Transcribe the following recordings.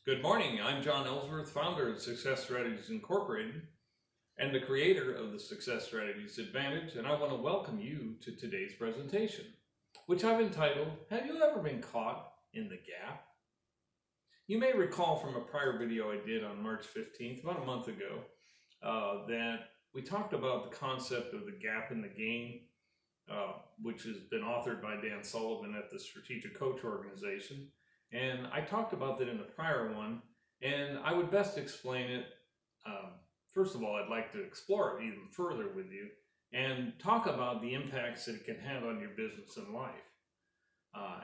Good morning. I'm John Ellsworth, founder of Success Strategies Incorporated and the creator of the Success Strategies Advantage, and I want to welcome you to today's presentation, which I've entitled, Have You Ever Been Caught in the Gap? You may recall from a prior video I did on March 15th, about a month ago, that we talked about the concept of the gap in the game, which has been authored by Dan Sullivan at the Strategic Coach Organization. And I talked about that in the prior one, and I would best explain it. First of all, I'd like to explore it even further with you and talk about the impacts that it can have on your business and life.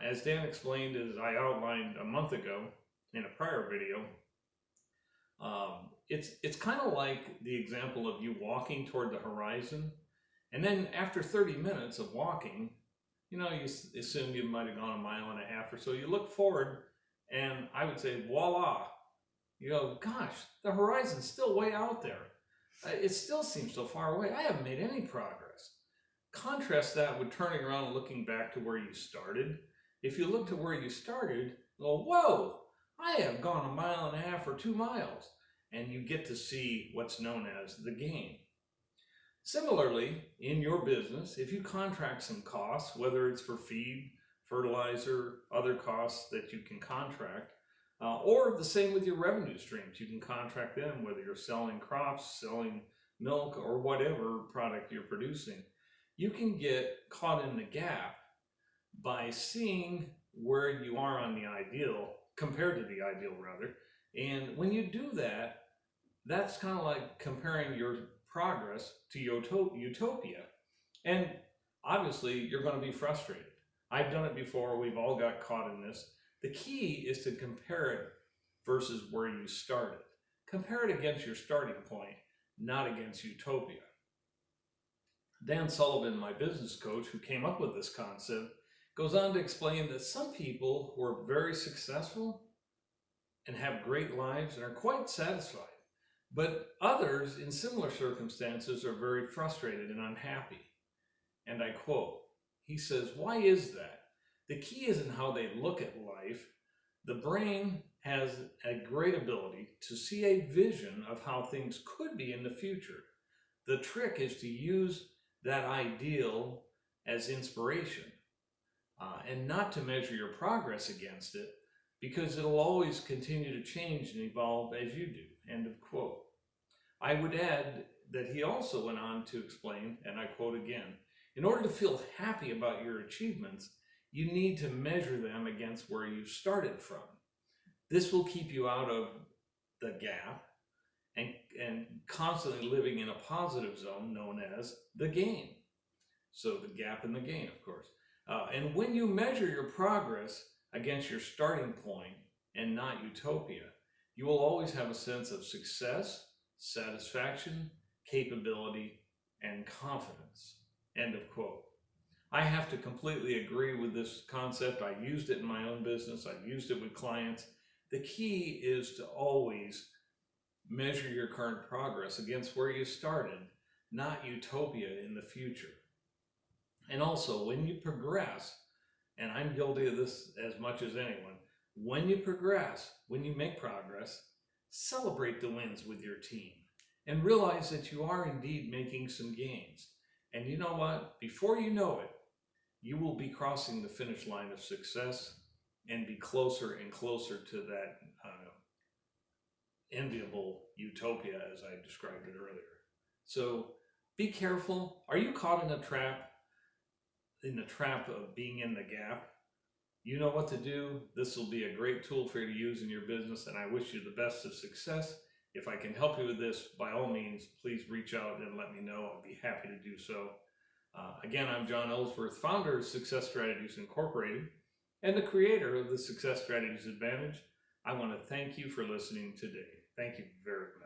As Dan explained, as I outlined a month ago in a prior video, it's kind of like the example of you walking toward the horizon, and then after 30 minutes of walking, you assume you might have gone a mile and a half or so. You look forward, and I would say, voila. You go, gosh, the horizon's still way out there. It still seems so far away. I haven't made any progress. Contrast that with turning around and looking back to where you started. If you look to where you started, go, whoa, I have gone a mile and a half or 2 miles. And you get to see what's known as the gain. Similarly, in your business, if you contract some costs, whether it's for feed, fertilizer, other costs that you can contract, or the same with your revenue streams, you can contract them, whether you're selling crops, selling milk, or whatever product you're producing. You can get caught in the gap by seeing where you are on the ideal, compared to the ideal rather. And when you do that, that's kind of like comparing your progress to utopia. And obviously you're going to be frustrated. I've done it before. We've all got caught in this. The key is to compare it versus where you started. Compare it against your starting point, not against utopia. Dan Sullivan, my business coach who came up with this concept, goes on to explain that some people who are very successful and have great lives and are quite satisfied, but others in similar circumstances are very frustrated and unhappy. And I quote, he says, why is that? The key isn't how they look at life. The brain has a great ability to see a vision of how things could be in the future. The trick is to use that ideal as inspiration and not to measure your progress against it, because it'll always continue to change and evolve as you do. End of quote. I would add that he also went on to explain, and I quote again, in order to feel happy about your achievements, you need to measure them against where you started from. This will keep you out of the gap and constantly living in a positive zone known as the gain. So the gap and the gain, of course. And when you measure your progress against your starting point and not utopia, you will always have a sense of success, satisfaction, capability, and confidence. End of quote. I have to completely agree with this concept. I used it in my own business. I've used it with clients. The key is to always measure your current progress against where you started, not utopia in the future. And also, when you progress, and I'm guilty of this as much as anyone, when you progress, when you make progress, celebrate the wins with your team and realize that you are indeed making some gains. And you know what? Before you know it, you will be crossing the finish line of success and be closer and closer to that enviable utopia as I described it earlier. So be careful. Are you caught in the trap of being in the gap? You know what to do. This will be a great tool for you to use in your business, and I wish you the best of success. If I can help you with this, by all means, please reach out and let me know. I'll be happy to do so. Again, I'm John Ellsworth, founder of Success Strategies Incorporated and the creator of the Success Strategies Advantage. I want to thank you for listening today. Thank you very much.